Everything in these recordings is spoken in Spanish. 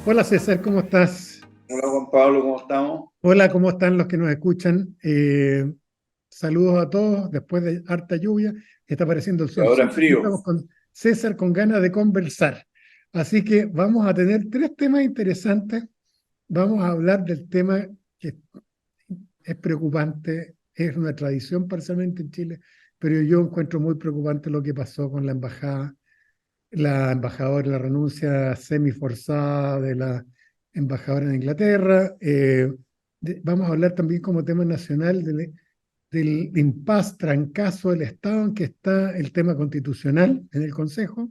Hola César, ¿cómo estás? Hola Juan Pablo, ¿cómo estamos? Hola, ¿cómo están los que nos escuchan? Saludos a todos después de harta lluvia. Está apareciendo el Y ahora solcito. Aquí frío. estamos con César con ganas de conversar. Así que vamos a tener tres temas interesantes. Vamos a hablar del tema que es preocupante, es una tradición parcialmente en Chile, pero yo encuentro muy preocupante lo que pasó con la embajada, la embajadora, la renuncia semiforzada de la embajadora en Inglaterra. Vamos a hablar también como tema nacional del impasse, trancazo del Estado en que está el tema constitucional en el Consejo.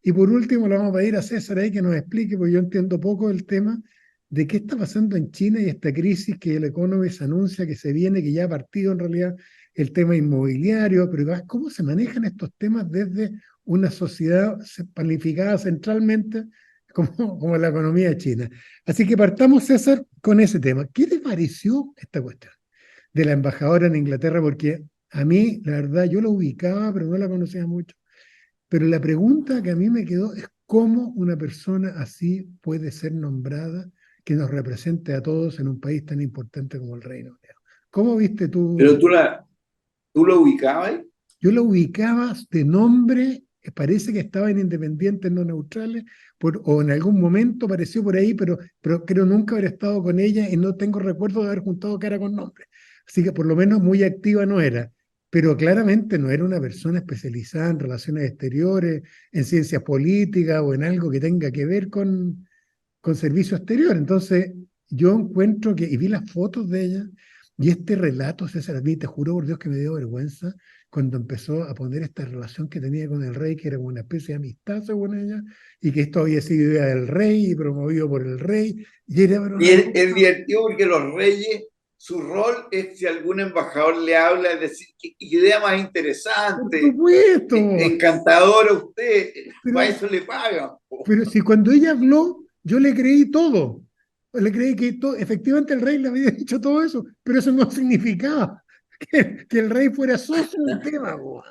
Y por último, le vamos a pedir a César ahí que nos explique, porque yo entiendo poco del tema, de qué está pasando en China y esta crisis que el Economist anuncia que se viene, que ya ha partido en realidad el tema inmobiliario, pero cómo se manejan estos temas desde una sociedad planificada centralmente como la economía de China. Así que partamos, César, con ese tema. ¿Qué te pareció esta cuestión de la embajadora en Inglaterra? Porque a mí, la verdad, yo la ubicaba, pero no la conocía mucho. Pero la pregunta que a mí me quedó es cómo una persona así puede ser nombrada que nos represente a todos en un país tan importante como el Reino Unido. ¿Cómo viste Pero tú? tú lo ubicabas. Yo la ubicaba de nombre, parece que estaba en Independientes No Neutrales, o en algún momento apareció por ahí, pero creo nunca haber estado con ella y no tengo recuerdo de haber juntado cara con nombre. Así que por lo menos muy activa no era. Pero claramente no era una persona especializada en relaciones exteriores, en ciencias políticas o en algo que tenga que ver con servicio exterior. Entonces, yo encuentro que, y vi las fotos de ella, y este relato, César, a mí te juro por Dios que me dio vergüenza cuando empezó a poner esta relación que tenía con el rey, que era como una especie de amistad según ella, y que esto había sido idea del rey y promovido por el rey, y era pero Y una es cosa, divertido porque los reyes, su rol es si algún embajador le habla, es decir, qué idea más por interesante, supuesto, encantadora usted, para pero, eso le pagan. pero si cuando ella habló, yo le creí todo. Le creí que efectivamente el rey le había dicho todo eso, pero eso no significaba que el rey fuera socio del tema. Bo.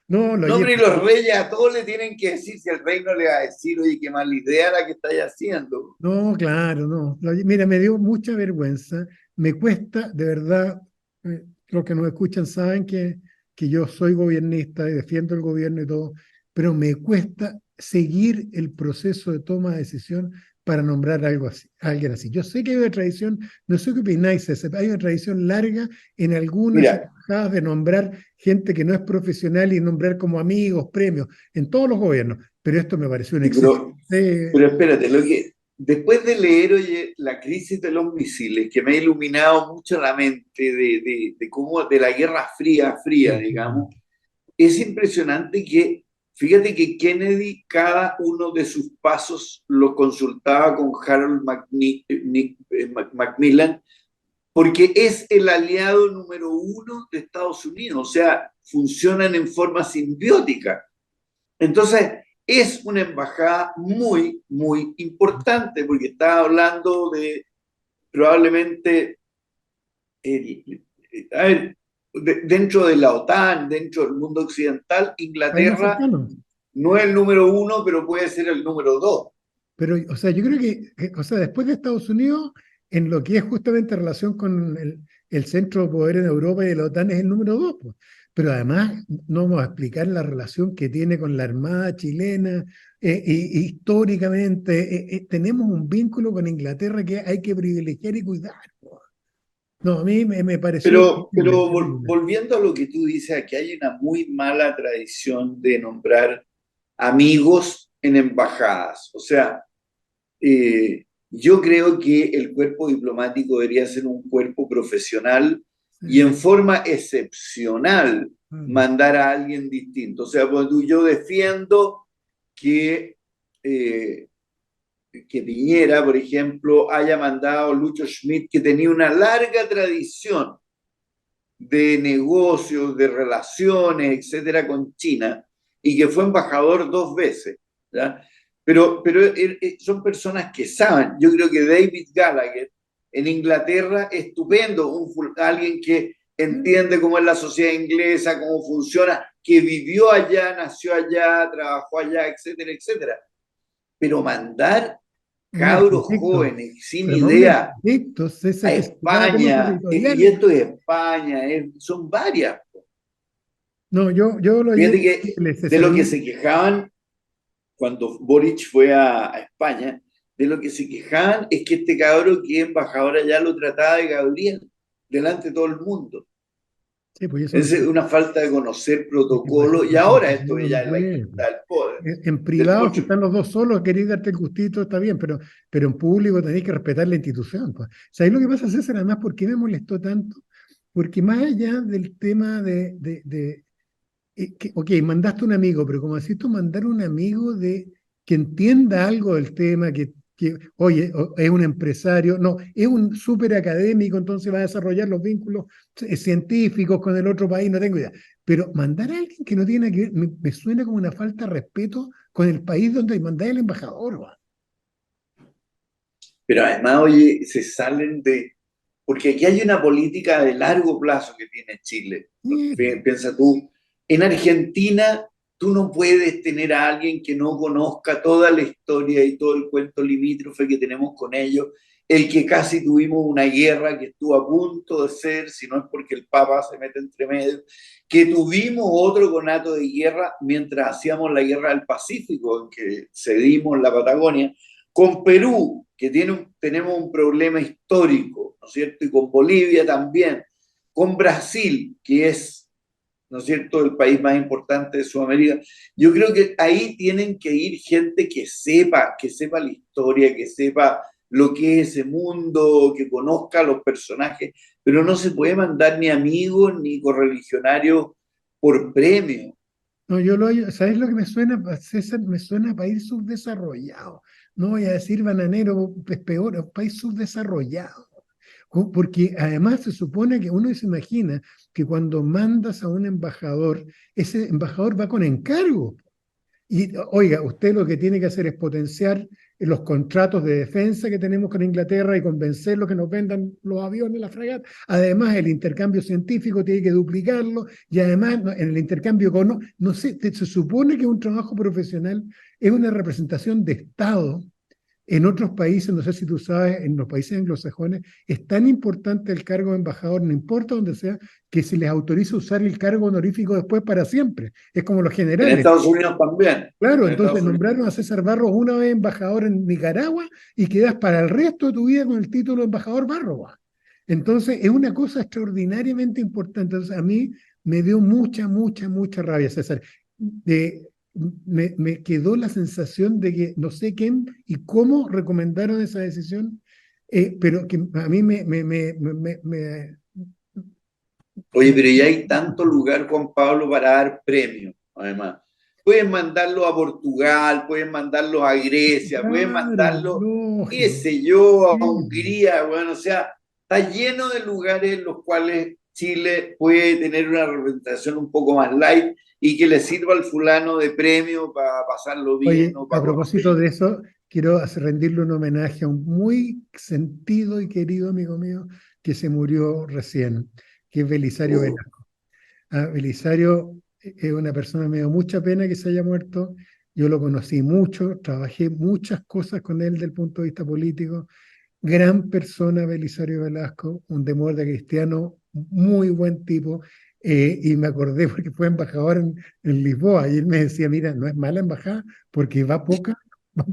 No, lo No, oye, pero y los reyes a todos le tienen que decir, si el rey no le va a decir, oye, qué mala idea la que estáis haciendo. no, claro, no. Mira, me dio mucha vergüenza. Me cuesta, de verdad, los que nos escuchan saben que yo soy gobernista y defiendo el gobierno y todo, pero me cuesta seguir el proceso de toma de decisión para nombrar algo así, a alguien así. Yo sé que hay una tradición, no sé qué opináis, César, hay una tradición larga en algunas Mira, embajadas de nombrar gente que no es profesional y nombrar como amigos, premios, en todos los gobiernos, pero esto me pareció un sí, exceso. pero espérate, después de leer, oye, la crisis de los misiles, que me ha iluminado mucho la mente de cómo, de la Guerra Fría, digamos, es impresionante que, fíjate que Kennedy, cada uno de sus pasos lo consultaba con Harold Macmillan, porque es el aliado número uno de Estados Unidos, o sea, funcionan en forma simbiótica. Entonces, es una embajada muy, muy importante, porque está hablando de probablemente, a ver, dentro de la OTAN, dentro del mundo occidental, País más Inglaterra cercano. no es el número uno, pero puede ser el número dos. Pero, o sea, yo creo o sea, después de Estados Unidos, en lo que es justamente relación con el centro de poder en Europa y de la OTAN es el número dos, pues. Pero además, no vamos a explicar la relación que tiene con la Armada chilena. Históricamente, tenemos un vínculo con Inglaterra que hay que privilegiar y cuidar, pues. No, a mí me pareció terrible, Pero terrible. volviendo a lo que tú dices, aquí hay una muy mala tradición de nombrar amigos en embajadas. O sea, yo creo que el cuerpo diplomático debería ser un cuerpo profesional y Sí. en forma excepcional Mm. mandar a alguien distinto. O sea, pues yo defiendo que, eh, que Piñera, por ejemplo, haya mandado a Lucho Schmidt, que tenía una larga tradición de negocios, de relaciones, etcétera, con China, y que fue embajador dos veces. ¿Ya? Pero son personas que saben. Yo creo que David Gallagher en Inglaterra, estupendo, alguien que Sí. entiende cómo es la sociedad inglesa, cómo funciona, que vivió allá, nació allá, trabajó allá, etcétera, etcétera. Pero mandar un cabros arquitecto, jóvenes, sin pero para un idea, arquitecto, a César, que se va como España, y territorial. esto es España, son varias. No, yo lo Fíjate llevo a que Chile, de César. A lo que mí, se quejaban cuando Boric fue a España, de lo que se quejaban es que este cabro que es embajador allá lo trataba de Gabriel, delante de todo el mundo. sí, pues eso no Es se una falta de conocer es que, pues, protocolo, y eso ahora esto uno no ya es la puede. quinta del poder, En del privado, si pocho. están los dos solos, queréis darte el gustito, está bien, pero en público tenéis que respetar la institución. Pues. ¿Sabéis lo que pasa, César? Además, ¿por qué me molestó tanto? Porque más allá del tema ok, mandaste un amigo, pero como decís tú, mandar un amigo que entienda algo del tema, oye, es un empresario, no, es un súper académico, entonces va a desarrollar los vínculos científicos con el otro país, no tengo idea. Pero mandar a alguien que no tiene que ver, me suena como una falta de respeto con el país donde mandar el embajador. ¿Va? Pero además, oye, se salen de... Porque aquí hay una política de largo plazo que tiene Chile. Piensa tú, en Argentina tú no puedes tener a alguien que no conozca toda la historia y todo el cuento limítrofe que tenemos con ellos, el que casi tuvimos una guerra que estuvo a punto de ser, si no es porque el Papa se mete entre medio, que tuvimos otro conato de guerra mientras hacíamos la guerra del Pacífico, en que cedimos la Patagonia, con Perú, que tenemos un problema histórico, ¿no es cierto? Y con Bolivia también, con Brasil, que es, ¿no es cierto?, el país más importante de Sudamérica. Yo creo que ahí tienen que ir gente que sepa la historia, que sepa lo que es ese mundo, que conozca a los personajes, pero no se puede mandar ni amigos ni correligionarios por premio. No, ¿sabes lo que me suena, César? Me suena a país subdesarrollado. No voy a decir bananero, es peor, es un país subdesarrollado. Porque además se supone que uno se imagina que cuando mandas a un embajador, ese embajador va con encargo. Y oiga, usted lo que tiene que hacer es potenciar los contratos de defensa que tenemos con Inglaterra y convencerlos que nos vendan los aviones, la fragata. Además, el intercambio científico tiene que duplicarlo y además en el intercambio económico, no sé, se supone que un trabajo profesional es una representación de Estado en otros países, no sé si tú sabes, en los países anglosajones, es tan importante el cargo de embajador, no importa donde sea, que se les autoriza usar el cargo honorífico después para siempre. Es como los En generales. Estados Unidos también. Claro, En entonces Estados Unidos. nombraron a César Barros una vez embajador en Nicaragua y quedas para el resto de tu vida con el título de embajador Barros. Entonces es una cosa extraordinariamente importante. Entonces a mí me dio mucha rabia, César. De, me quedó la sensación de que no sé quién y cómo recomendaron esa decisión, pero que a mí Oye, me- pero ya hay tanto lugar, Juan Pablo, para dar premios, además. Pueden mandarlo a Portugal, pueden mandarlo a Grecia, pueden Claro, mandarlo, qué lógico. sé yo, a Sí. Hungría, bueno, o sea, está lleno de lugares en los cuales Chile puede tener una representación un poco más light y que le sirva al fulano de premio para pasarlo bien Oye, o a para propósito conocerlo. de eso, quiero rendirle un homenaje a un muy sentido y querido amigo mío que se murió recién, que es Belisario Uh, Velasco. Belisario es una persona, me dio mucha pena que se haya muerto. Yo lo conocí mucho, trabajé muchas cosas con él desde el punto de vista político. Gran persona, Belisario Velasco, un demócrata cristiano, muy buen tipo. Y me acordé porque fue embajador en Lisboa y él me decía, mira, no es mala embajada porque van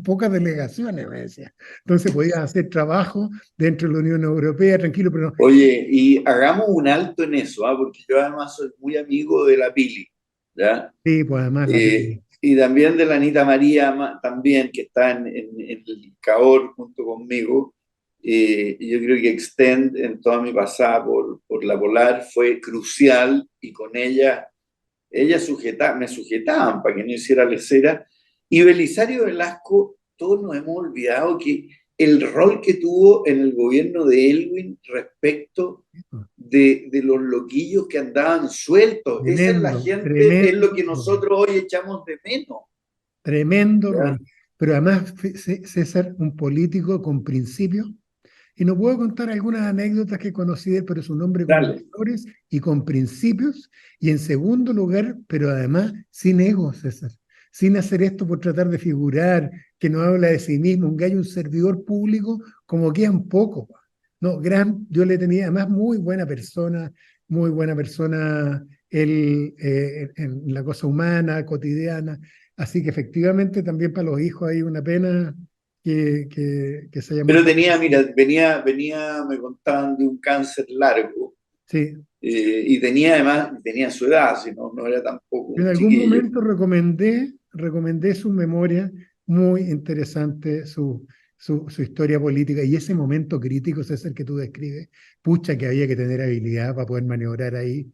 pocas delegaciones, me decía. Entonces podías hacer trabajo dentro de la Unión Europea, tranquilo, pero no. Oye, y hagamos un alto en eso, ¿ah? Porque yo además soy muy amigo de la Pili, ¿ya? Sí, pues además la peli. Y también de la Anita María, también, que está en el CAOR junto conmigo. Y yo creo que Extend en toda mi pasada por la Polar fue crucial y con ella me sujetaban para que no hiciera lecera. Y Belisario Velasco, todos nos hemos olvidado que el rol que tuvo en el gobierno de Elwin respecto de los loquillos que andaban sueltos. Esa es la Tremendo, gente, es lo tremendo que rol, nosotros hoy echamos de menos. tremendo ¿Ya? rol. Pero además, César, un político con principios. Y no puedo contar algunas anécdotas que conocí de él, pero es un hombre con Dale. valores y con principios. Y en segundo lugar, pero además sin ego, César. Sin hacer esto por tratar de figurar, que no habla de sí mismo, un gallo, un servidor público, como quedan pocos. No, yo le tenía, además, muy buena persona él, en la cosa humana, cotidiana. Así que efectivamente también para los hijos hay una pena que se haya Pero muerto. tenía, mira, me contaban de un cáncer largo, Sí, y tenía además, tenía su edad, si no, no era tampoco en un algún chiquillo. momento recomendé su memoria, muy interesante su historia política y ese momento crítico, César, que tú describes, pucha que había que tener habilidad para poder maniobrar ahí,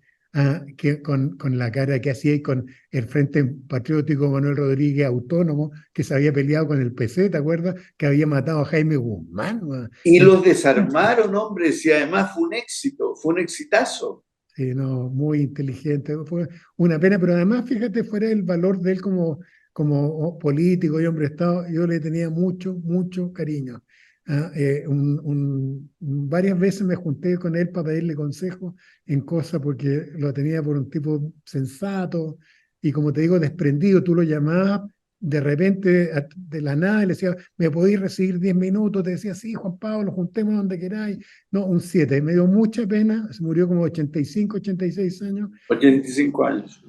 con la cara que hacía y con el Frente Patriótico Manuel Rodríguez Autónomo, que se había peleado con el PC, ¿te acuerdas? Que había matado a Jaime Guzmán. Y los desarmaron, hombre, y además fue un éxito, fue un exitazo. Sí, no, muy inteligente. Fue una pena, pero además, fíjate, fuera el valor de él como político y hombre de Estado, yo le tenía mucho, mucho cariño. Varias veces me junté con él para pedirle consejo en cosas porque lo tenía por un tipo sensato y, como te digo, desprendido. Tú lo llamabas de repente de la nada y le decías, ¿me podéis recibir 10 minutos? Te decía, sí, Juan Pablo, juntémonos donde queráis. No, un 7. Me dio mucha pena. Se murió como 85, 86 años. 85 años.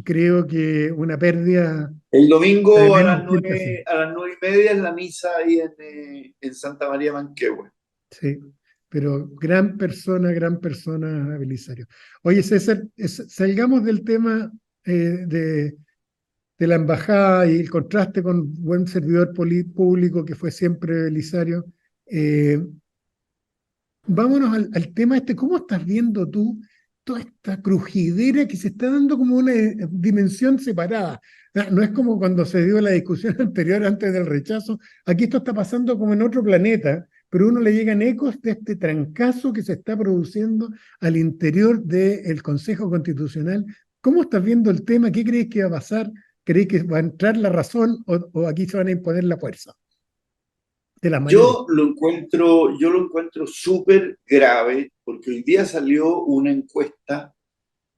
Creo que una pérdida El domingo a tremenda, las siempre así. 9:30 es la misa ahí en Santa María Manquehue. Sí. Pero gran persona, Belisario. Oye, César, salgamos del tema de la embajada y el contraste con buen servidor público que fue siempre Belisario. Eh, Vámonos al tema este. ¿Cómo estás viendo tú toda esta crujidera que se está dando como una dimensión separada? No es como cuando se dio la discusión anterior antes del rechazo. Aquí esto está pasando como en otro planeta, pero uno le llegan ecos de este trancazo que se está produciendo al interior del Consejo Constitucional. ¿Cómo estás viendo el tema? ¿Qué crees que va a pasar? ¿Crees que va a entrar la razón o aquí se van a imponer la fuerza de las mayorías? Yo lo encuentro súper grave porque hoy día salió una encuesta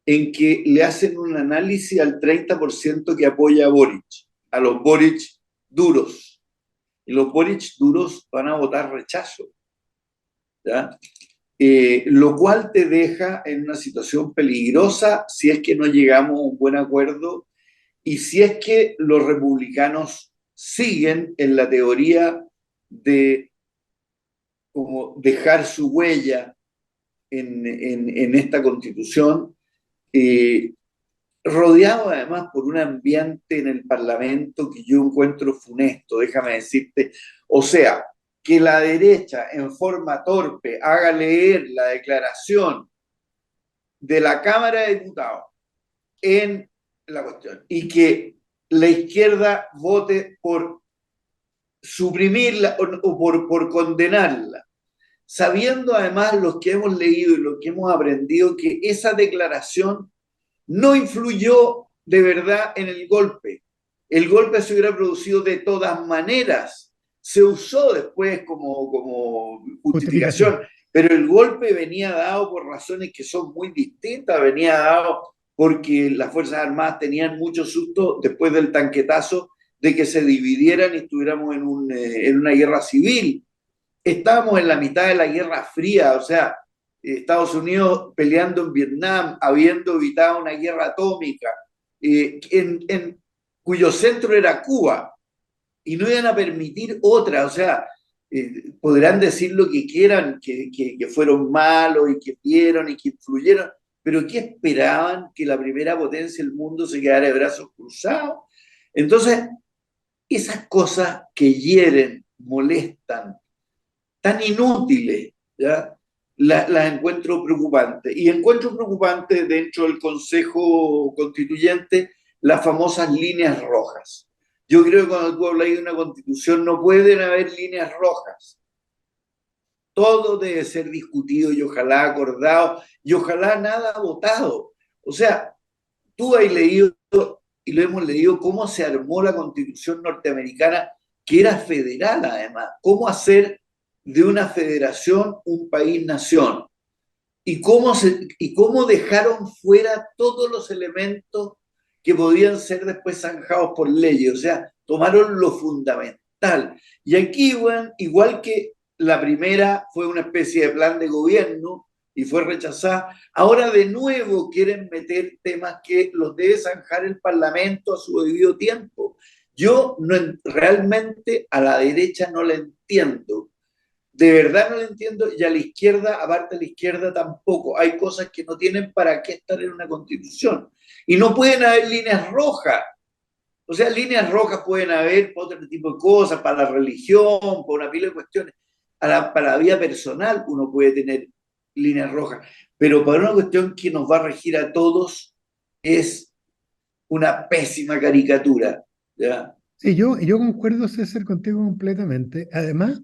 en que le hacen un análisis al 30% que apoya a Boric, a los Boric duros. Y los Boric duros van a votar rechazo, ¿ya? Lo cual te deja en una situación peligrosa si es que no llegamos a un buen acuerdo y si es que los republicanos siguen en la teoría de como dejar su huella en esta constitución, eh, rodeado además por un ambiente en el Parlamento que yo encuentro funesto, déjame decirte. O sea, que la derecha en forma torpe haga leer la declaración de la Cámara de Diputados en la cuestión y que la izquierda vote por suprimirla o por condenarla, sabiendo además los que hemos leído y los que hemos aprendido que esa declaración no influyó de verdad en el golpe. El golpe se hubiera producido de todas maneras. Se usó después como Justificación. justificación, pero el golpe venía dado por razones que son muy distintas. Venía dado porque las Fuerzas Armadas tenían mucho susto después del tanquetazo de que se dividieran y estuviéramos en una guerra civil. Estábamos en la mitad de la Guerra Fría, o sea, Estados Unidos peleando en Vietnam, habiendo evitado una guerra atómica, cuyo centro era Cuba, y no iban a permitir otra. O sea, podrán decir lo que quieran, que fueron malos y que vieron y que influyeron, pero ¿qué esperaban? Que la primera potencia del mundo se quedara de brazos cruzados. Entonces, esas cosas que hieren, molestan, tan inútiles, ¿ya? Las encuentro preocupantes. Y encuentro preocupante dentro del Consejo Constituyente las famosas líneas rojas. Yo creo que cuando tú hablas de una constitución no pueden haber líneas rojas. Todo debe ser discutido y ojalá acordado y ojalá nada votado. O sea, tú has leído y lo hemos leído cómo se armó la constitución norteamericana, que era federal además, cómo hacer de una federación un país-nación y cómo dejaron fuera todos los elementos que podían ser después zanjados por leyes. O sea, tomaron lo fundamental tal. Y aquí, bueno, igual que la primera fue una especie de plan de gobierno y fue rechazada, ahora de nuevo quieren meter temas que los debe zanjar el Parlamento a su debido tiempo. Yo no, realmente a la derecha no la entiendo. De verdad no la entiendo, y a la izquierda, aparte de la izquierda tampoco. Hay cosas que no tienen para qué estar en una constitución. Y no pueden haber líneas rojas. O sea, líneas rojas pueden haber para otro tipo de cosas, para la religión, para una pila de cuestiones. Para la vida personal uno puede tener líneas rojas, pero para una cuestión que nos va a regir a todos es una pésima caricatura. ¿Ya? Sí, yo concuerdo, César, contigo completamente. Además,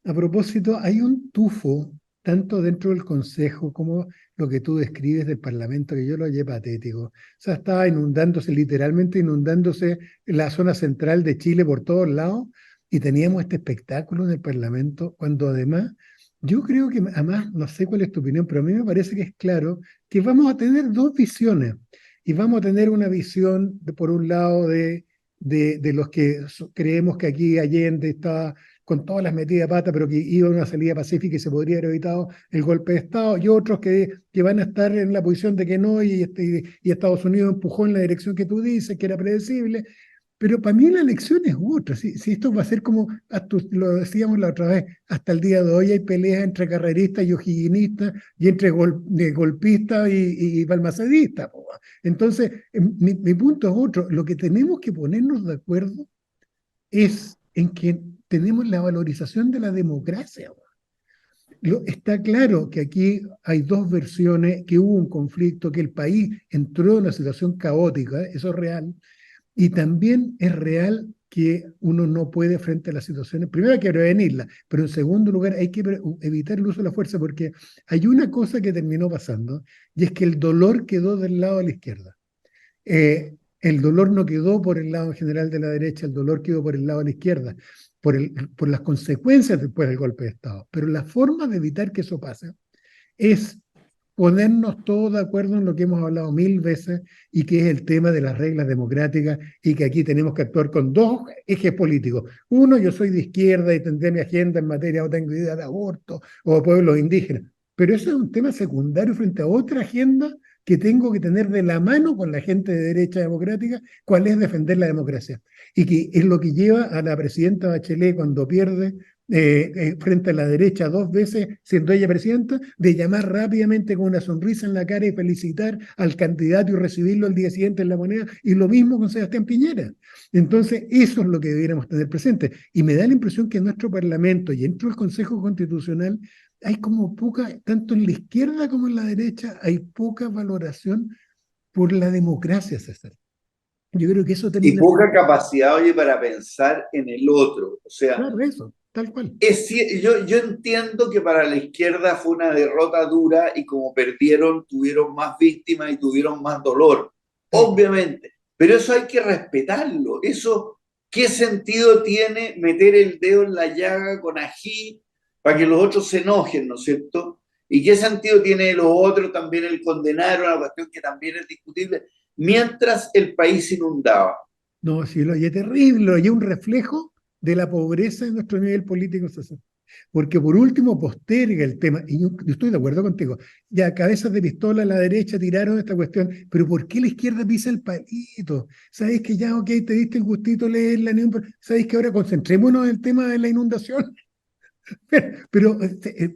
a propósito, hay un tufo, tanto dentro del Consejo como lo que tú describes del Parlamento, que yo lo hallé patético. O sea, estaba inundándose, literalmente inundándose la zona central de Chile por todos lados, y teníamos este espectáculo en el Parlamento, cuando además, yo creo que, además, no sé cuál es tu opinión, pero a mí me parece que es claro que vamos a tener dos visiones. Y vamos a tener una visión, por un lado, de los que creemos que aquí Allende está con todas las metidas de pata, pero que iba a una salida pacífica y se podría haber evitado el golpe de Estado, y otros que van a estar en la posición de que no, y Estados Unidos empujó en la dirección que tú dices, que era predecible. Pero para mí la elección es otra. Si esto va a ser como, lo decíamos la otra vez, hasta el día de hoy hay peleas entre carreristas y o'higginistas, y entre golpistas y balmacedistas. Entonces, mi punto es otro. Lo que tenemos que ponernos de acuerdo es en que tenemos la valorización de la democracia. Está claro que aquí hay dos versiones, que hubo un conflicto, que el país entró en una situación caótica, eso es real, y también es real que uno no puede frente a las situaciones, primero hay que prevenirla, pero en segundo lugar hay que evitar el uso de la fuerza, porque hay una cosa que terminó pasando, y es que el dolor quedó del lado de la izquierda. El dolor no quedó por el lado en general de la derecha, el dolor quedó por el lado de la izquierda, por las consecuencias después del golpe de Estado. Pero la forma de evitar que eso pase es ponernos todos de acuerdo en lo que hemos hablado mil veces, y que es el tema de las reglas democráticas, y que aquí tenemos que actuar con dos ejes políticos. Uno, yo soy de izquierda y tendré mi agenda en materia, o tengo idea de aborto o pueblos indígenas, pero eso es un tema secundario frente a otra agenda que tengo que tener de la mano con la gente de derecha democrática, cuál es defender la democracia. Y que es lo que lleva a la presidenta Bachelet, cuando pierde frente a la derecha dos veces, siendo ella presidenta, de llamar rápidamente con una sonrisa en la cara y felicitar al candidato y recibirlo el día siguiente en la moneda, y lo mismo con Sebastián Piñera. Entonces, eso es lo que debiéramos tener presente. Y me da la impresión que en nuestro Parlamento y dentro del Consejo Constitucional hay como poca, tanto en la izquierda como en la derecha, hay poca valoración por la democracia, César. Yo creo que eso Y termina poca siendo, capacidad, oye, para pensar en el otro. O sea, claro, eso, tal cual. yo entiendo que para la izquierda fue una derrota dura y como perdieron, tuvieron más víctimas y tuvieron más dolor, Tal cual. obviamente, pero eso hay que respetarlo. Eso, ¿qué sentido tiene meter el dedo en la llaga con ají para que los otros se enojen, ¿no es cierto? ¿Y qué sentido tiene los otros también el condenar una cuestión que también es discutible mientras el país se inundaba? No, sí, y es terrible, y es un reflejo de la pobreza en nuestro nivel político, César. Porque por último posterga el tema, y yo estoy de acuerdo contigo, ya cabezas de pistola a la derecha tiraron esta cuestión, pero ¿por qué la izquierda pisa el palito? ¿Sabéis que ya, ok, te diste el gustito leer la unión, sabéis que ahora concentrémonos en el tema de la inundación? Pero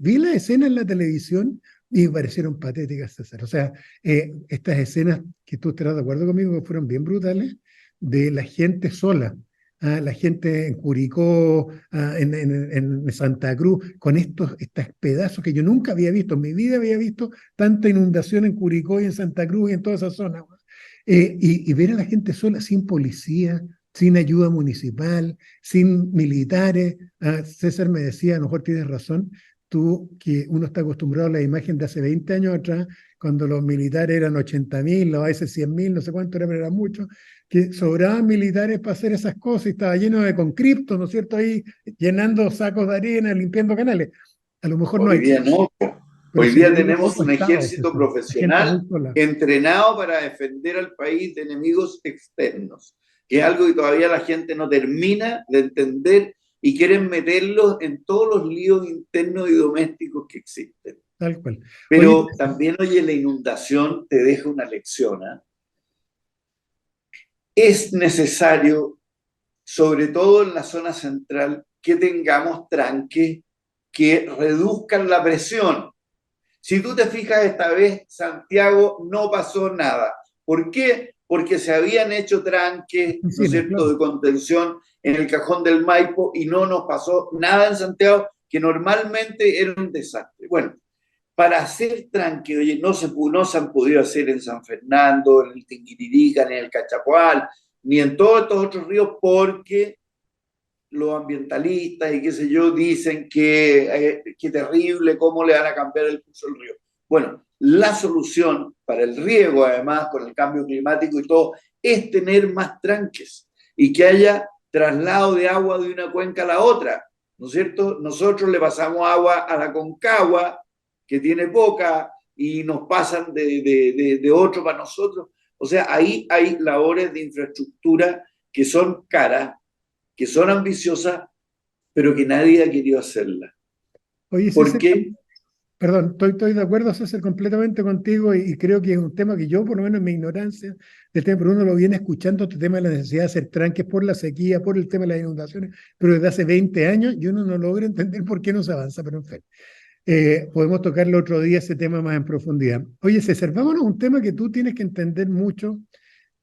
vi la escena en la televisión y me parecieron patéticas, César. O sea, estas escenas que tú estarás de acuerdo conmigo que fueron bien brutales, de la gente sola, la gente en Curicó, en Santa Cruz, con estos pedazos que yo nunca había visto, en mi vida había visto tanta inundación en Curicó y en Santa Cruz y en toda esa zona. Y ver a la gente sola, sin policía, sin ayuda municipal, sin militares. César me decía, a lo mejor tienes razón, tú, que uno está acostumbrado a la imagen de hace 20 años atrás, cuando los militares eran 80.000, a veces 100.000, no sé cuánto era, pero era mucho, que sobraban militares para hacer esas cosas, y estaba lleno de conscriptos, ¿no es cierto?, ahí llenando sacos de arena, limpiando canales. A lo mejor no Hoy hay, día no. pero Hoy se día veía tenemos otro un estado, ejército César, la gente profesional muy sola. entrenado para defender al país de enemigos externos, que es algo que todavía la gente no termina de entender y quieren meterlos en todos los líos internos y domésticos que existen. Tal cual. Oye, Pero también, oye, la inundación te deja una lección, ¿eh? Es necesario, sobre todo en la zona central, que tengamos tranques que reduzcan la presión. Si tú te fijas, esta vez Santiago no pasó nada. ¿Por qué? Porque se habían hecho tranques, ¿no es Encina, cierto?, claro. de contención en el cajón del Maipo y no nos pasó nada en Santiago, que normalmente era un desastre. Bueno, para hacer tranque, oye, no se han podido hacer en San Fernando, en el Tinguiririca, ni en el Cachapoal, ni en todos estos otros ríos, porque los ambientalistas y qué sé yo dicen que terrible, cómo le van a cambiar el curso del río. Bueno, la solución para el riego, además, con el cambio climático y todo, es tener más tranques y que haya traslado de agua de una cuenca a la otra, ¿no es cierto? Nosotros le pasamos agua a la Concagua, que tiene poca, y nos pasan de otro para nosotros. O sea, ahí hay labores de infraestructura que son caras, que son ambiciosas, pero que nadie ha querido hacerlas. oye, ¿Por César, qué? perdón, estoy de acuerdo, César, completamente contigo y creo que es un tema que yo, por lo menos en mi ignorancia del tema, pero uno lo viene escuchando, este tema de la necesidad de hacer tranques por la sequía, por el tema de las inundaciones, pero desde hace 20 años yo no logra entender por qué no se avanza, pero en fin. Podemos tocarlo otro día ese tema más en profundidad. Oye, César, vámonos a un tema que tú tienes que entender mucho.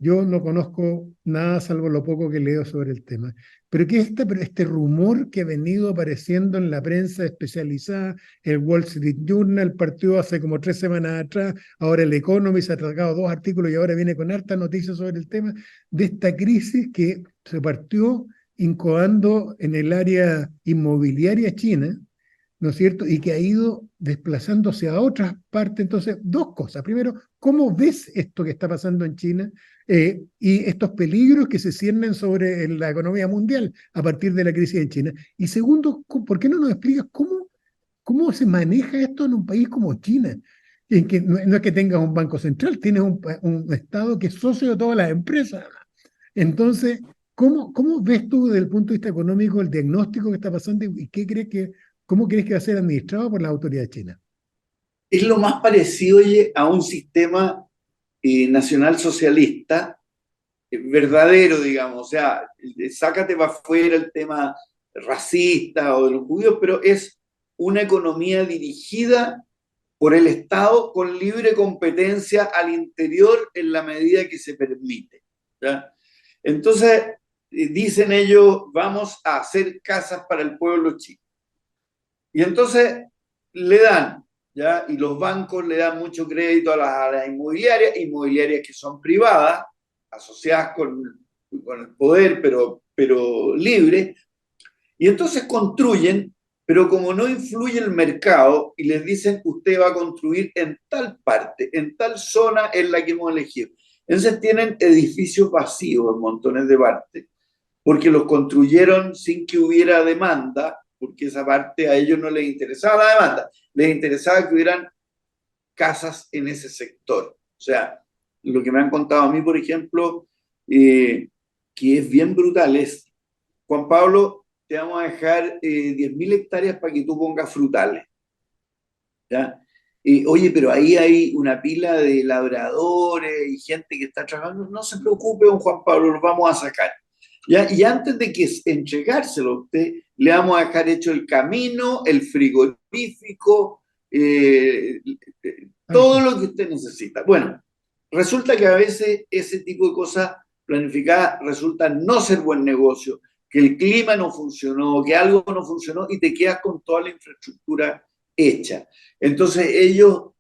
Yo no conozco nada salvo lo poco que leo sobre el tema. Pero ¿qué es este rumor que ha venido apareciendo en la prensa especializada? El Wall Street Journal partió hace como 3 semanas atrás, ahora el Economist ha sacado 2 artículos y ahora viene con harta noticia sobre el tema de esta crisis que se partió incoando en el área inmobiliaria china, ¿no es cierto? Y que ha ido desplazándose a otras partes. Entonces, dos cosas. Primero, ¿cómo ves esto que está pasando en China y estos peligros que se ciernen sobre la economía mundial a partir de la crisis en China? Y segundo, ¿por qué no nos explicas cómo se maneja esto en un país como China? En que no es que tengas un banco central, tienes un Estado que es socio de todas las empresas. Entonces, ¿cómo ves tú desde el punto de vista económico el diagnóstico que está pasando y cómo crees que va a ser administrado por las autoridades chinas? Es lo más parecido, oye, a un sistema nacional socialista verdadero, digamos. O sea, sácate para afuera el tema racista o de los judíos, pero es una economía dirigida por el Estado con libre competencia al interior en la medida que se permite. ¿Ya? Entonces, dicen ellos, vamos a hacer casas para el pueblo chino. Y entonces le dan, ¿ya? Y los bancos le dan mucho crédito a las inmobiliarias que son privadas, asociadas con el poder, pero libre, y entonces construyen, pero como no influye el mercado y les dicen usted va a construir en tal parte, en tal zona en la que hemos elegido. Entonces tienen edificios vacíos en montones de partes, porque los construyeron sin que hubiera demanda, porque esa parte a ellos no les interesaba la demanda, les interesaba que hubieran casas en ese sector. O sea, lo que me han contado a mí, por ejemplo, que es bien brutal, es, Juan Pablo, te vamos a dejar 10.000 hectáreas para que tú pongas frutales, ¿ya? Oye, pero ahí hay una pila de labradores y gente que está trabajando. No se preocupe, don Juan Pablo, los vamos a sacar. ¿Ya? Y antes de que entregárselo a usted, le vamos a dejar hecho el camino, el frigorífico, eh, todo lo que usted necesita. Bueno, resulta que a veces ese tipo de cosas planificadas resultan no ser buen negocio, que el clima no funcionó, que algo no funcionó y te quedas con toda la infraestructura hecha. Entonces ellos,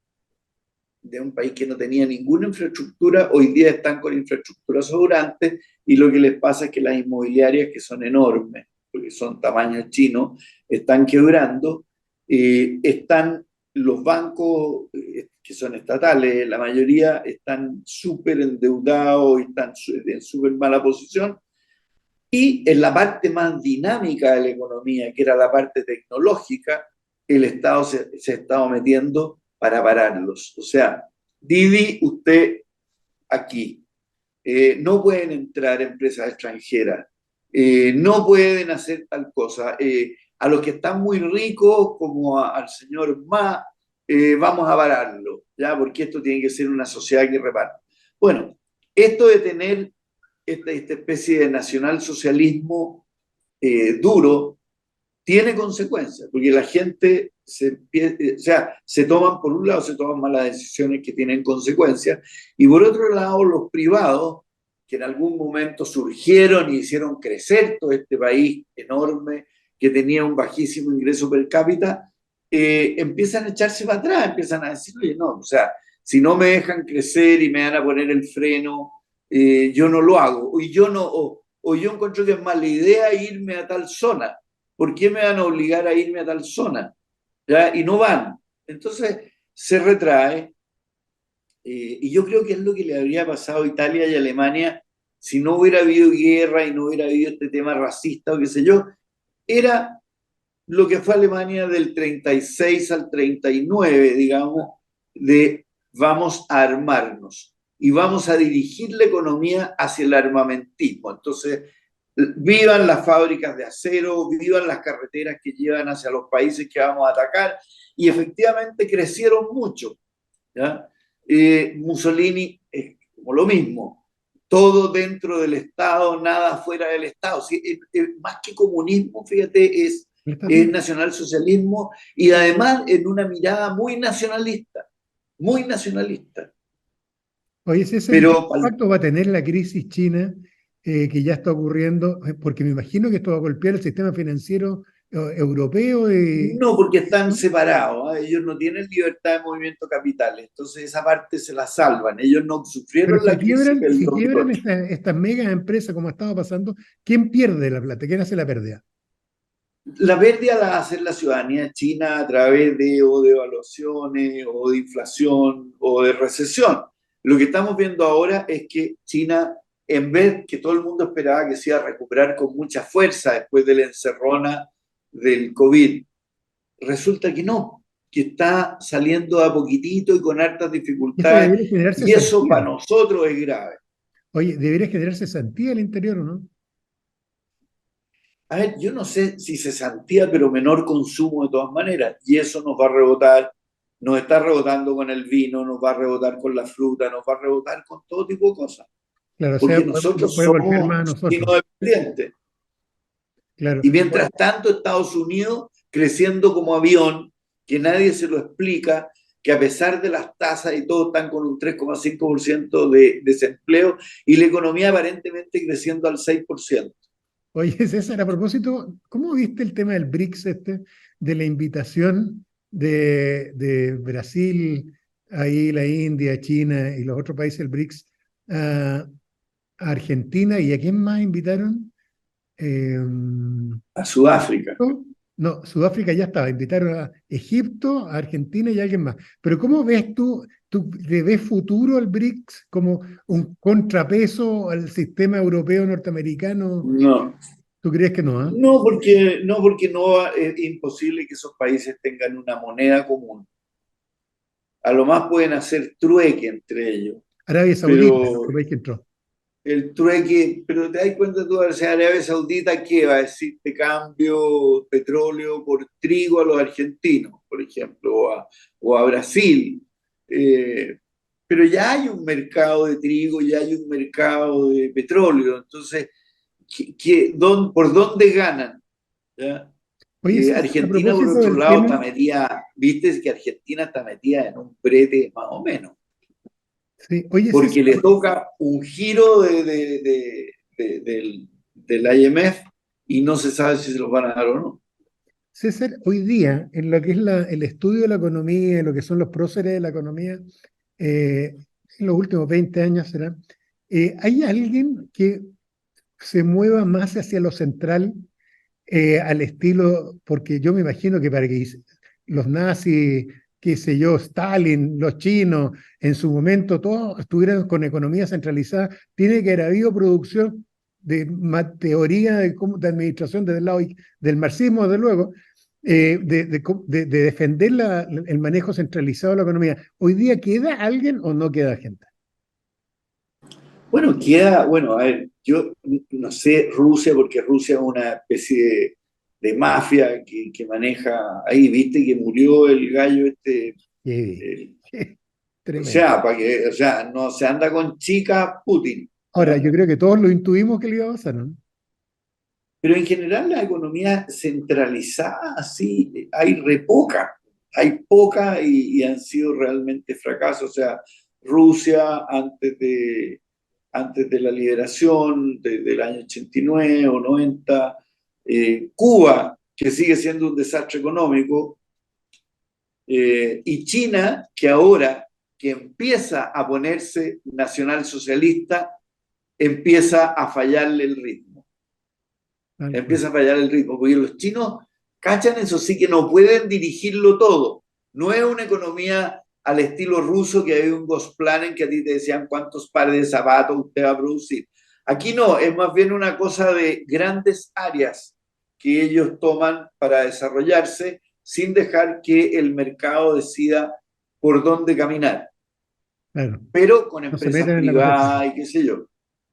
de un país que no tenía ninguna infraestructura, hoy día están con infraestructura sobrante y lo que les pasa es que las inmobiliarias, que son enormes, porque son tamaños chinos, están quebrando, están los bancos que son estatales, la mayoría están súper endeudados y están en súper mala posición. Y en la parte más dinámica de la economía, que era la parte tecnológica, el Estado se ha estado metiendo para pararlos. O sea, Didi, usted aquí, no pueden entrar empresas extranjeras, no pueden hacer tal cosa. A los que están muy ricos, como al señor Ma, vamos a vararlo, ¿ya? Porque esto tiene que ser una sociedad que reparte. Bueno, esto de tener esta especie de nacionalsocialismo duro tiene consecuencias, porque la gente o sea, se toman, por un lado, se toman malas decisiones que tienen consecuencias, y por otro lado, los privados, que en algún momento surgieron y hicieron crecer todo este país enorme, que tenía un bajísimo ingreso per cápita, empiezan a echarse para atrás, empiezan a decir, oye, no, o sea, si no me dejan crecer y me van a poner el freno, yo no lo hago, y yo no, o yo encuentro que es mala idea irme a tal zona. ¿Por qué me van a obligar a irme a tal zona? ¿Ya? Y no van. Entonces se retrae, y yo creo que es lo que le habría pasado a Italia y a Alemania si no hubiera habido guerra y no hubiera habido este tema racista o qué sé yo. Era lo que fue Alemania del 36 al 39, digamos, de vamos a armarnos y vamos a dirigir la economía hacia el armamentismo. Entonces, vivan las fábricas de acero, vivan las carreteras que llevan hacia los países que vamos a atacar, y efectivamente crecieron mucho. ¿Ya? Mussolini es como lo mismo, todo dentro del Estado, nada fuera del Estado. Sí, más que comunismo, fíjate, es nacionalsocialismo, y además en una mirada muy nacionalista, muy nacionalista. Oye, César, ¿y qué Pero impacto va a tener la crisis china que ya está ocurriendo? Porque me imagino que esto va a golpear el sistema financiero europeo. no, porque están ¿No? separados, ¿eh? Ellos no tienen libertad de movimiento capital, entonces esa parte se la salvan. Ellos no Pero sufrieron la crisis del si quiebran 2008. estas megas empresas como estaba pasando, ¿quién pierde la plata? ¿Quién hace la pérdida? La pérdida la va a hacer la ciudadanía china a través de o de evaluaciones o de inflación o de recesión. Lo que estamos viendo ahora es que China, en vez que todo el mundo esperaba que se iba a recuperar con mucha fuerza después de la encerrona del COVID, resulta que no, que está saliendo a poquitito y con hartas Esto dificultades, debería generar y eso para cesantía. nosotros es grave. Oye, debería generar cesantía al interior, ¿o no? A ver, yo no sé si cesantía, pero menor consumo de todas maneras. Y eso nos va a rebotar, nos está rebotando con el vino, nos va a rebotar con la fruta, nos va a rebotar con todo tipo de cosas. Claro, o sea, Porque nosotros puede golpear más a somos chino nosotros. dependientes. Claro. Y mientras tanto, Estados Unidos creciendo como avión, que nadie se lo explica, que a pesar de las tasas y todo están con un 3,5% de desempleo, y la economía aparentemente creciendo al 6%. Oye, César, a propósito, ¿cómo viste el tema del BRICS de la invitación de Brasil, ahí la India, China y los otros países del BRICS a Argentina? ¿Y a quién más invitaron? Eh, A Sudáfrica. no, Sudáfrica ya estaba, invitaron a Egipto, a Argentina y a alguien más. Pero ¿cómo ves tú le ves futuro al BRICS como un contrapeso al sistema europeo norteamericano? No, ¿Tú crees que no? porque no es imposible que esos países tengan una moneda común. A lo más pueden hacer trueque entre ellos, Arabia Saudita, el pero otro país que entró. el trueque, pero te das cuenta tú, o sea, Arabia Saudita, ¿qué va a decir? Te cambio petróleo por trigo a los argentinos, por ejemplo, o a Brasil. Eh, pero ya hay un mercado de trigo, ya hay un mercado de petróleo, entonces, ¿por dónde ganan? ¿Ya? Oye, César, a Argentina, por propósito otro del lado, tema, está metida, viste que Argentina está metida en un brete más o menos, sí, oye, César, porque le toca un giro del IMF y no se sabe si se los van a dar o no. César, hoy día, en lo que es el estudio de la economía, en lo que son los próceres de la economía, en los últimos 20 años será, ¿hay alguien que se mueva más hacia lo central, al estilo, porque yo me imagino que para que los nazis, qué sé yo, Stalin, los chinos, en su momento todos estuvieran con economía centralizada, tiene que haber habido producción de teoría de administración desde el lado del marxismo, desde luego, de defender el manejo centralizado de la economía. ¿Hoy día queda alguien o no queda gente? Bueno, queda, bueno, a ver, yo no sé Rusia, porque Rusia es una especie de mafia que maneja ahí, viste que murió el gallo este, Qué, el- qué o tremendo. sea, para que, o sea, no se anda con chicas Putin, Ahora, ¿ah? yo creo que todos lo intuimos que le iba a pasar, ¿no? Pero en general la economía centralizada, sí, hay re poca, hay poca y han sido realmente fracasos. O sea, Rusia antes de la liberación del año 89 o 90, Cuba, que sigue siendo un desastre económico, y China, que ahora que empieza a ponerse nacionalsocialista, empieza a fallarle el ritmo. Tal cual. Empieza a fallar el ritmo, porque los chinos cachan eso sí que no pueden dirigirlo todo. No es una economía al estilo ruso que hay un Gosplan que a ti te decían cuántos pares de zapatos usted va a producir. Aquí no, es más bien una cosa de grandes áreas que ellos toman para desarrollarse sin dejar que el mercado decida por dónde caminar, Claro. pero con No se empresas meten en la competencia. privadas y qué sé yo.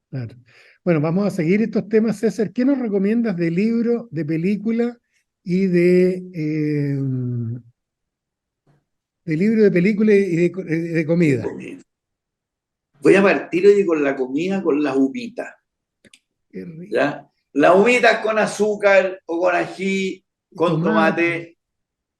Claro. Bueno, vamos a seguir estos temas, César. ¿Qué nos recomiendas de libro, de película y de libro, de película y de De comida? comida. Voy a partir hoy con la comida, con las humitas. Qué rico. ¿Ya? Las humitas con azúcar o con ají, con Tomate. tomate,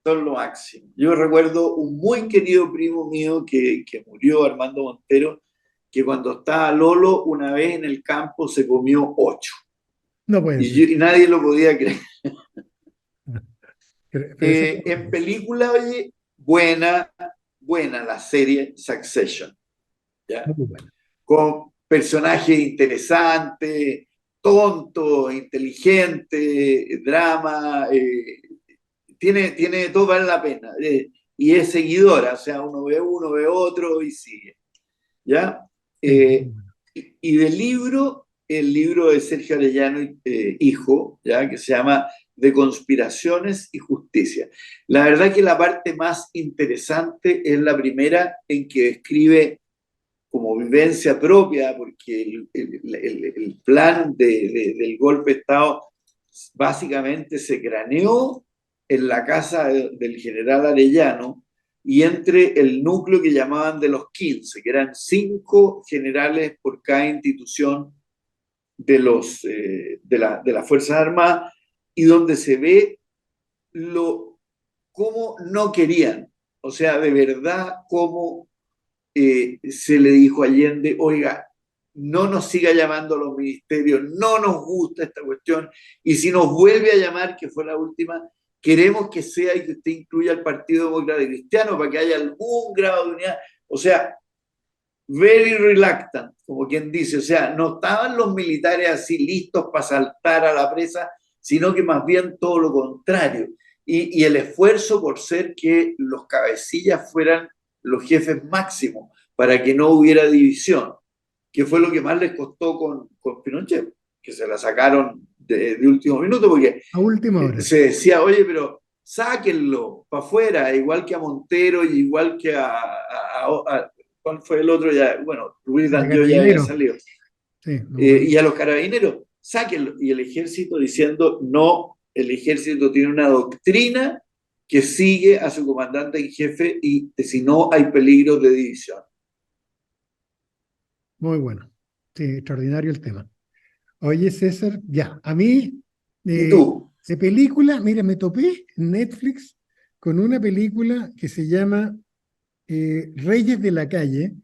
son lo máximo. Yo recuerdo un muy querido primo mío que murió, Armando Montero, que cuando estaba Lolo, una vez en el campo se comió 8. No puede Y, ser. y nadie lo podía creer. Pero ese En película, oye, buena la serie Succession. ¿Ya? muy bueno. Con personajes interesantes, tonto, inteligente, drama, tiene todo, vale la pena. Y es seguidora, o sea, uno ve otro y sigue. ¿Ya? Sí, Eh, muy bueno. y del libro, el libro de Sergio Arellano, hijo, ¿ya? Que se llama De conspiraciones y justicia. La verdad que la parte más interesante es la primera en que describe como vivencia propia, porque el plan del golpe de Estado básicamente se craneó en la casa del general Arellano y entre el núcleo que llamaban de los 15, que eran 5 generales por cada institución de las Fuerzas Armadas, y donde se ve cómo no querían, o sea, de verdad, cómo se le dijo a Allende, oiga, no nos siga llamando a los ministerios, no nos gusta esta cuestión, y si nos vuelve a llamar, que fue la última, queremos que sea y que usted incluya al Partido Demócrata Cristiano para que haya algún grado de unidad. O sea, very reluctant, como quien dice, o sea, no estaban los militares así listos para saltar a la presa, sino que más bien todo lo contrario. Y el esfuerzo por ser que los cabecillas fueran los jefes máximos, para que no hubiera división, que fue lo que más les costó con Pinochet, que se la sacaron de último minuto, porque A última hora. se decía, oye, pero sáquenlo para afuera, igual que a Montero y igual que ¿cuál fue el otro? Ya, bueno, Luis A Danjo ya había Carabinero. salido. Sí, no me acuerdo. Y a los carabineros, sáquenlo. Y el ejército diciendo, no, el ejército tiene una doctrina que sigue a su comandante en jefe y si no hay peligro de división. Muy bueno. Sí, extraordinario el tema. Oye, César, ya, a mí, ¿Y eh, tú? de película, mira, me topé en Netflix con una película que se llama Reyes de la Calle,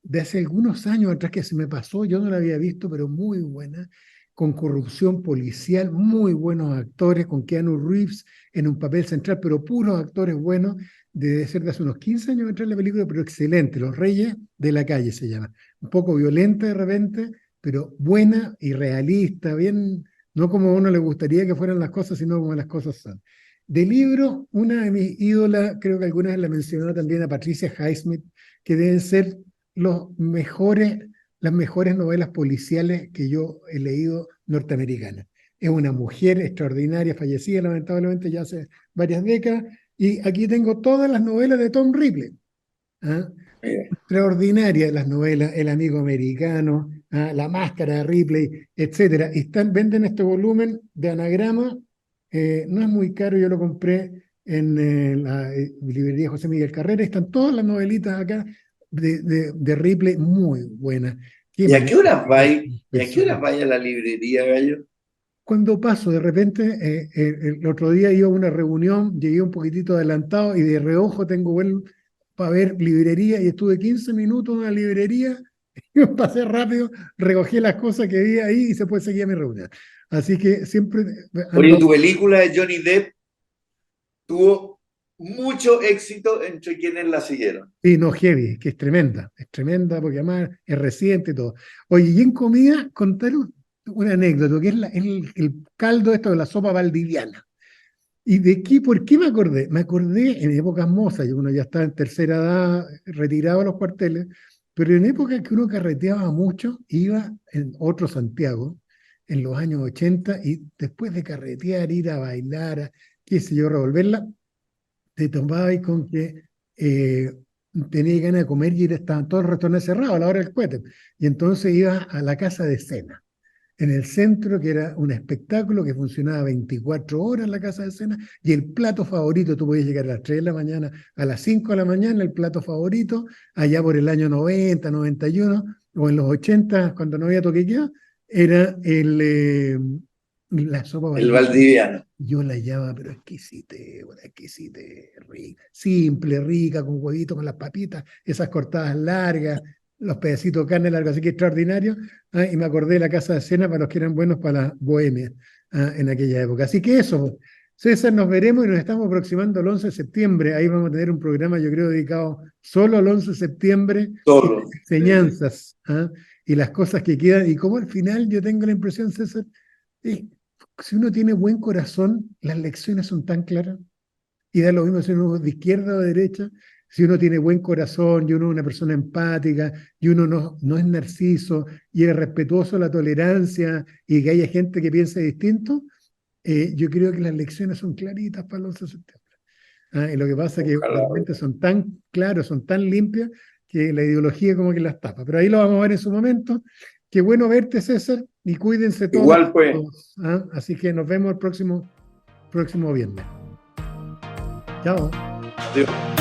de hace algunos años atrás que se me pasó, yo no la había visto, pero muy buena, con corrupción policial, muy buenos actores, con Keanu Reeves en un papel central, pero puros actores buenos, debe ser de hace unos 15 años atrás la película, pero excelente, Los Reyes de la Calle se llama. Un poco violenta de repente, pero buena y realista, bien, no como a uno le gustaría que fueran las cosas, sino como las cosas son. De libro, una de mis ídolas, creo que alguna vez la mencionó también a Patricia Highsmith, que deben ser las mejores novelas policiales que yo he leído norteamericanas. Es una mujer extraordinaria, fallecida lamentablemente ya hace varias décadas, y aquí tengo todas las novelas de Tom Ripley. ¿Ah? Eh, Extraordinaria las novelas, El amigo americano, La Máscara de Ripley, etcétera. Y venden este volumen de Anagrama, no es muy caro, yo lo compré en la librería José Miguel Carrera, están todas las novelitas acá de Ripley, muy buenas. Qué ¿Y a qué manera horas de vais? ¿Y a qué horas personas. vais a la librería, gallo? Cuando paso, de repente, el otro día iba a una reunión, llegué un poquitito adelantado y de reojo tengo buen para ver librería y estuve 15 minutos en una librería y pasé rápido, recogí las cosas que vi ahí y se puede seguir mi reunión. Así que siempre Oye, ando. tu película de Johnny Depp tuvo mucho éxito entre quienes la siguieron. Sí, no, heavy, que es tremenda porque además es reciente y todo. Oye, y en comida, contar una anécdota, que es el caldo esto de la sopa valdiviana. ¿Y de qué? ¿Por qué me acordé? Me acordé en épocas mozas, uno ya estaba en tercera edad, retirado de los cuarteles, pero en épocas que uno carreteaba mucho, iba en otro Santiago, en los años 80, y después de carretear, ir a bailar, qué sé yo, revolverla, te tomabas con que eh, tenías ganas de comer y estaban todos los restaurantes cerrados a la hora del cohete. Y entonces ibas a la casa de cena en el centro, que era un espectáculo que funcionaba 24 horas en la casa de cena, y el plato favorito, tú podías llegar a las 3 de la mañana, a las 5 de la mañana, el plato favorito, allá por el año 90, 91, o en los 80, cuando no había toque queda, era la sopa El valdiviana. valdiviano. Yo la hallaba, pero exquisite, rica, simple, rica, con huevito, con las papitas, esas cortadas largas, los pedacitos de carne larga, así que extraordinario. Y me acordé de la casa de cena para los que eran buenos para la bohemia en aquella época. Así que eso, César, nos veremos y nos estamos aproximando al 11 de septiembre. Ahí vamos a tener un programa, yo creo, dedicado solo al 11 de septiembre y Solo. las enseñanzas y las cosas que quedan. Y como al final yo tengo la impresión, César, eh, si uno tiene buen corazón, las lecciones son tan claras. Y da lo mismo si uno es de izquierda o de derecha, si uno tiene buen corazón y uno es una persona empática y uno no es narciso y es respetuoso de la tolerancia y que haya gente que piense distinto, yo creo que las lecciones son claritas para el 11 de septiembre. Y lo que pasa es que Ojalá. realmente son tan claros, son tan limpias, que la ideología como que las tapa. Pero ahí lo vamos a ver en su momento. Qué bueno verte, César, y cuídense todas Igual, y pues. todos. Así que nos vemos el próximo viernes. Chao. Adiós.